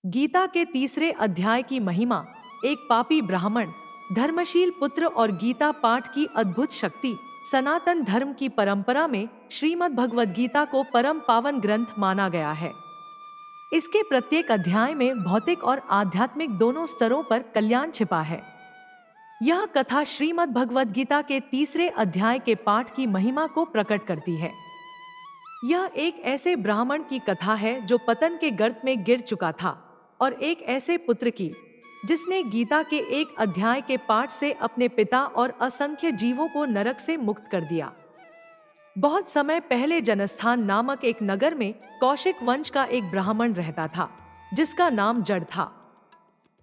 गीता के तीसरे अध्याय की महिमा। एक पापी ब्राह्मण, धर्मशील पुत्र और गीता पाठ की अद्भुत शक्ति। सनातन धर्म की परंपरा में श्रीमद् भगवद गीता को परम पावन ग्रंथ माना गया है। इसके प्रत्येक अध्याय में भौतिक और आध्यात्मिक दोनों स्तरों पर कल्याण छिपा है। यह कथा श्रीमद् भगवद गीता के तीसरे अध्याय के पाठ की महिमा को प्रकट करती है। यह एक ऐसे ब्राह्मण की कथा है जो पतन के गर्त में गिर चुका था, और एक ऐसे पुत्र की जिसने गीता के एक अध्याय के पाठ से अपने पिता और असंख्य जीवों को नरक से मुक्त कर दिया। बहुत समय पहले जनस्थान नामक एक नगर में कौशिक वंश का एक ब्राह्मण रहता था, जिसका नाम जड़ था।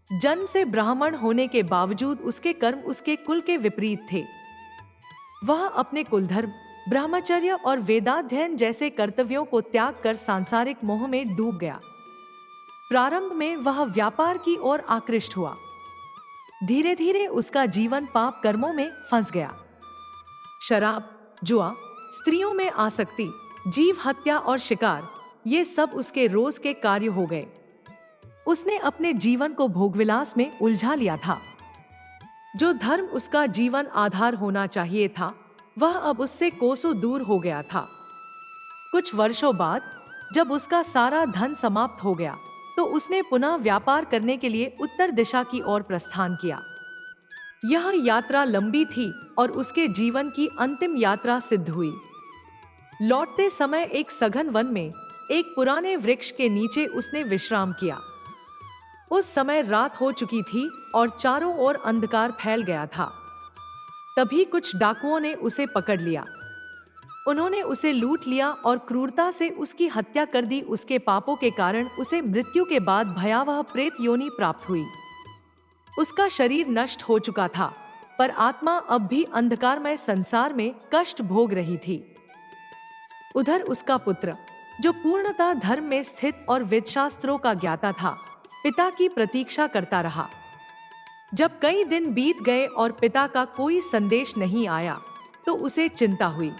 जन्म से ब्राह्मण होने के बावजूद उसके कर्म उसके कुल के विपरीत थे। वह अपने कुलधर्म, ब्रह्मचर्य और वेदाध्ययन जैसे कर्तव्यों को त्याग कर सांसारिक मोह में डूब गया। प्रारंभ में वह व्यापार की ओर आकृष्ट हुआ। धीरे धीरे उसका जीवन पाप कर्मों में फंस गया। शराब, जुआ, स्त्रियों में आसक्ति, जीव हत्या और शिकार, ये सब उसके रोज के कार्य हो गए। उसने अपने जीवन को भोगविलास में उलझा लिया था। जो धर्म उसका जीवन आधार होना चाहिए था, वह अब उससे कोसों दूर हो गया था। कुछ वर्षों बाद जब उसका सारा धन समाप्त हो गया, तो उसने पुनः व्यापार करने के लिए उत्तर दिशा की ओर प्रस्थान किया। यह यात्रा लंबी थी और उसके जीवन की अंतिम यात्रा सिद्ध हुई। लौटते समय एक सघन वन में एक पुराने वृक्ष के नीचे उसने विश्राम किया। उस समय रात हो चुकी थी और चारों ओर अंधकार फैल गया था। तभी कुछ डाकुओं ने उसे पकड़ लिया। उन्होंने उसे लूट लिया और क्रूरता से उसकी हत्या कर दी। उसके पापों के कारण उसे मृत्यु के बाद भयावह प्रेत योनि प्राप्त हुई। उसका शरीर नष्ट हो चुका था, पर आत्मा अब भी अंधकारमय संसार में कष्ट भोग रही थी। उधर उसका पुत्र, जो पूर्णतः धर्म में स्थित और वेदशास्त्रों का ज्ञाता था, पिता की प्रतीक्षा करता रहा। जब कई दिन बीत गए और पिता का कोई संदेश नहीं आया, तो उसे चिंता हुई।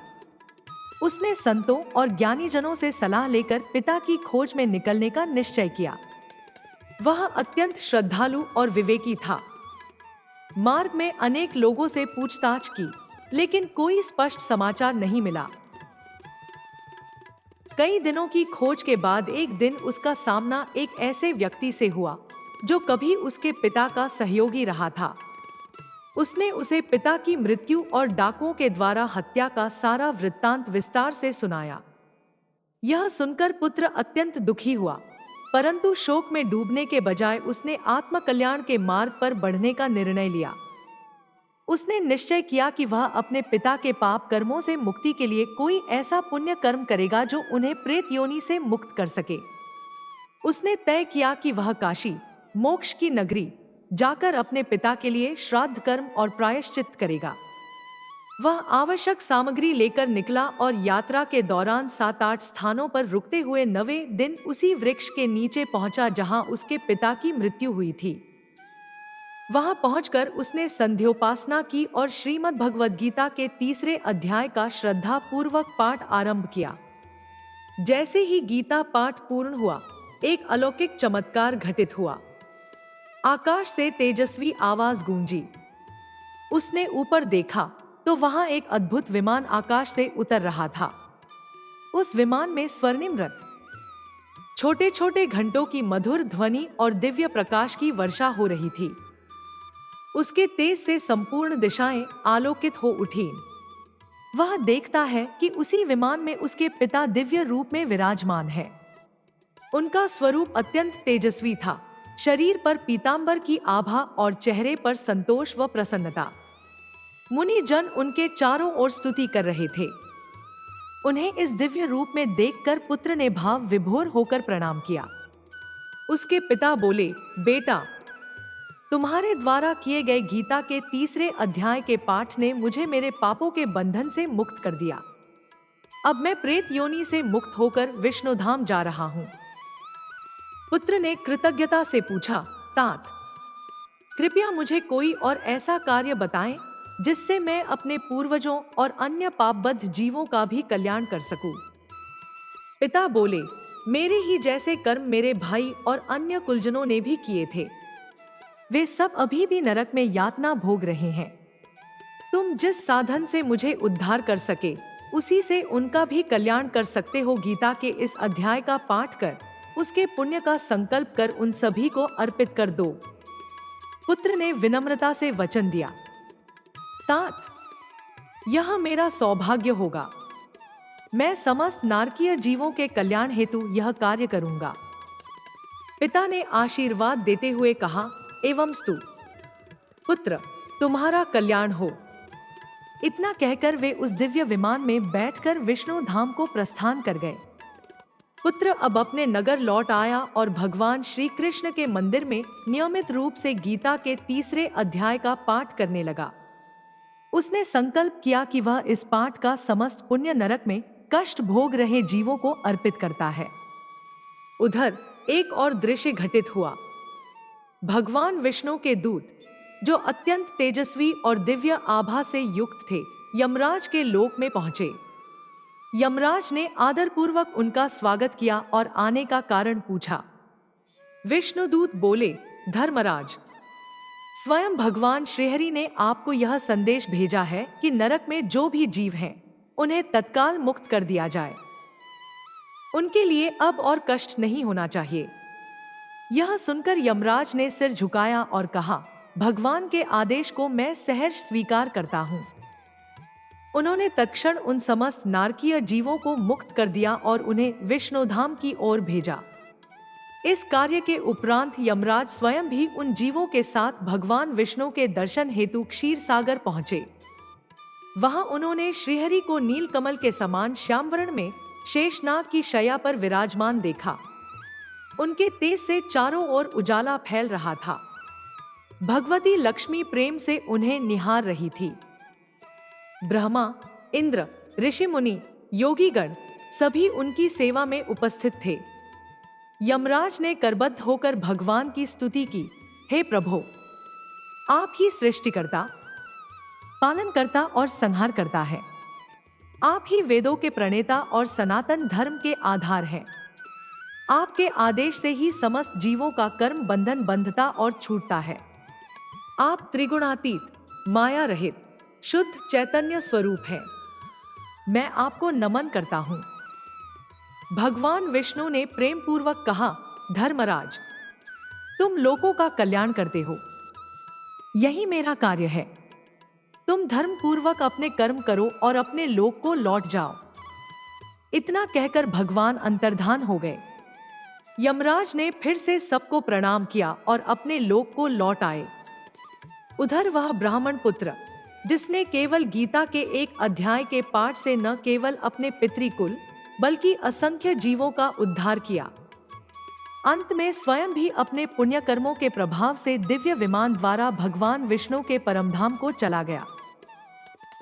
उसने संतों और ज्ञानीजनों से सलाह लेकर पिता की खोज में निकलने का निश्चय किया। वह अत्यंत श्रद्धालु और विवेकी था। मार्ग में अनेक लोगों से पूछताछ की, लेकिन कोई स्पष्ट समाचार नहीं मिला। कई दिनों की खोज के बाद एक दिन उसका सामना एक ऐसे व्यक्ति से हुआ जो कभी उसके पिता का सहयोगी रहा था। उसने उसे पिता की मृत्यु और डाकुओं के द्वारा हत्या का सारा वृत्तांत विस्तार से सुनाया। यह सुनकर पुत्र अत्यंत दुखी हुआ, परंतु शोक में डूबने के बजाय उसने आत्मकल्याण के मार्ग पर बढ़ने का निर्णय लिया। उसने निश्चय किया कि वह अपने पिता के पाप कर्मों से मुक्ति के लिए कोई ऐसा पुण्य कर्म करेगा जो उन्हें प्रेत योनि से मुक्त कर सके। उसने तय किया कि वह काशी, मोक्ष की नगरी, जाकर अपने पिता के लिए श्राद्ध कर्म और प्रायश्चित करेगा। वह आवश्यक सामग्री लेकर निकला और यात्रा के दौरान 7-8 स्थानों पर रुकते हुए 9वें दिन उसी वृक्ष के नीचे पहुंचा जहां उसके पिता की मृत्यु हुई थी। वहां पहुंचकर उसने संध्योपासना की और श्रीमद् भगवद गीता के तीसरे अध्याय का श्रद्धा पूर्वक पाठ आरंभ किया। जैसे ही गीता पाठ पूर्ण हुआ, एक अलौकिक चमत्कार घटित हुआ। आकाश से तेजस्वी आवाज गूंजी। उसने ऊपर देखा तो वहां एक अद्भुत विमान आकाश से उतर रहा था। उस विमान में स्वर्णिम रथ, छोटे छोटे घंटों की मधुर ध्वनि और दिव्य प्रकाश की वर्षा हो रही थी। उसके तेज से संपूर्ण दिशाएं आलोकित हो उठी। वह देखता है कि उसी विमान में उसके पिता दिव्य रूप में विराजमान है। उनका स्वरूप अत्यंत तेजस्वी था। शरीर पर पीतांबर की आभा और चेहरे पर संतोष व प्रसन्नता। मुनि जन उनके चारों ओर स्तुति कर रहे थे। उन्हें इस दिव्य रूप में देखकर पुत्र ने भाव विभोर होकर प्रणाम किया। उसके पिता बोले, बेटा, तुम्हारे द्वारा किए गए गीता के तीसरे अध्याय के पाठ ने मुझे मेरे पापों के बंधन से मुक्त कर दिया। अब मैं प्रेत योनि से मुक्त होकर विष्णुधाम जा रहा हूँ। पुत्र ने कृतज्ञता से पूछा, तात, कृपया मुझे कोई और ऐसा कार्य बताएं जिससे मैं अपने पूर्वजों और अन्य पापबद्ध जीवों का भी कल्याण कर सकूं। पिता बोले, मेरे ही जैसे कर्म मेरे भाई और अन्य कुलजनों ने भी किए थे। वे सब अभी भी नरक में यातना भोग रहे हैं। तुम जिस साधन से मुझे उद्धार कर सके, उसी से उनका भी कल्याण कर सकते हो। गीता के इस अध्याय का पाठ कर उसके पुण्य का संकल्प कर उन सभी को अर्पित कर दो। पुत्र ने विनम्रता से वचन दिया। तात, यह मेरा सौभाग्य होगा। मैं समस्त नारकीय जीवों के कल्याण हेतु यह कार्य करूंगा। पिता ने आशीर्वाद देते हुए कहा, एवंस्तु पुत्र, तुम्हारा कल्याण हो। इतना कहकर वे उस दिव्य विमान में बैठकर विष्णु धाम को प्रस्थान कर गए। पुत्र अब अपने नगर लौट आया और भगवान श्री कृष्ण के मंदिर में नियमित रूप से गीता के 3 अध्याय का पाठ करने लगा। उसने संकल्प किया कि वह इस पाठ का समस्त पुण्य नरक में कष्ट भोग रहे जीवों को अर्पित करता है। उधर एक और दृश्य घटित हुआ। भगवान विष्णु के दूत, जो अत्यंत तेजस्वी और दिव्य आभा से युक्त थे, यमराज के लोक में पहुंचे। यमराज ने आदरपूर्वक उनका स्वागत किया और आने का कारण पूछा। विष्णुदूत बोले, धर्मराज, स्वयं भगवान श्रीहरि ने आपको यह संदेश भेजा है कि नरक में जो भी जीव हैं, उन्हें तत्काल मुक्त कर दिया जाए। उनके लिए अब और कष्ट नहीं होना चाहिए। यह सुनकर यमराज ने सिर झुकाया और कहा, भगवान के आदेश को मैं सहर्ष स्वीकार करता हूँ। उन्होंने तत्क्षण उन समस्त नारकीय जीवों को मुक्त कर दिया और उन्हें विष्णुधाम की ओर भेजा। इस कार्य के उपरांत यमराज स्वयं भी उन जीवों के साथ भगवान विष्णु के दर्शन हेतु क्षीर सागर पहुंचे। वहां उन्होंने श्रीहरि को नीलकमल के समान श्यामवर्ण में शेषनाग की शैया पर विराजमान देखा। उनके तेज से चारों ओर उजाला फैल रहा था। भगवती लक्ष्मी प्रेम से उन्हें निहार रही थी। ब्रह्मा, इंद्र, ऋषि मुनि, योगीगण सभी उनकी सेवा में उपस्थित थे। यमराज ने करबद्ध होकर भगवान की स्तुति की, हे प्रभु, आप ही सृष्टिकर्ता, पालनकर्ता और संहारकर्ता है। आप ही वेदों के प्रणेता और सनातन धर्म के आधार हैं। आपके आदेश से ही समस्त जीवों का कर्म बंधन बंधता और छूटता है। आप त्रिगुणातीत, माया रहित, शुद्ध चैतन्य स्वरूप हैं। मैं आपको नमन करता हूँ। भगवान विष्णु ने प्रेम पूर्वक कहा, धर्मराज, तुम लोगों का कल्याण करते हो, यही मेरा कार्य है। तुम धर्म पूर्वक अपने कर्म करो और अपने लोक को लौट जाओ। इतना कहकर भगवान अंतर्धान हो गए। यमराज ने फिर से सबको प्रणाम किया और अपने लोक को लौट आए। उधर वह ब्राह्मण पुत्र, जिसने केवल गीता के 1 अध्याय के पाठ से न केवल अपने पितृकुल बल्कि असंख्य जीवों का उद्धार किया, अंत में स्वयं भी अपने पुण्य कर्मों के प्रभाव से दिव्य विमान द्वारा भगवान विष्णु के परमधाम को चला गया।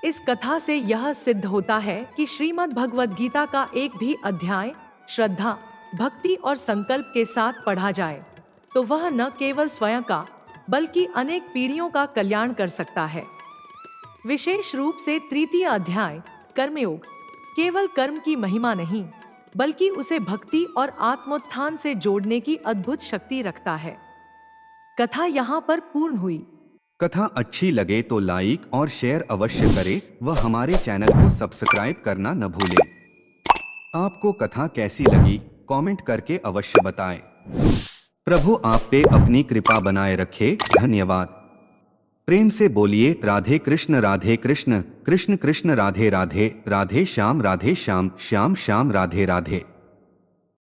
इस कथा से यह सिद्ध होता है कि श्रीमद् भगवद गीता का एक भी अध्याय श्रद्धा, भक्ति और संकल्प के साथ पढ़ा जाए तो वह न केवल स्वयं का बल्कि अनेक पीढ़ियों का कल्याण कर सकता है। विशेष रूप से 3 अध्याय कर्मयोग केवल कर्म की महिमा नहीं बल्कि उसे भक्ति और आत्मोत्थान से जोड़ने की अद्भुत शक्ति रखता है। कथा यहाँ पर पूर्ण हुई। कथा अच्छी लगे तो लाइक और शेयर अवश्य करें व हमारे चैनल को सब्सक्राइब करना न भूलें। आपको कथा कैसी लगी कमेंट करके अवश्य बताएं। प्रभु आप पे अपनी कृपा बनाए रखे। धन्यवाद। प्रेम से बोलिए राधे कृष्ण कृष्ण कृष्ण राधे राधे, राधे श्याम श्याम श्याम राधे राधे।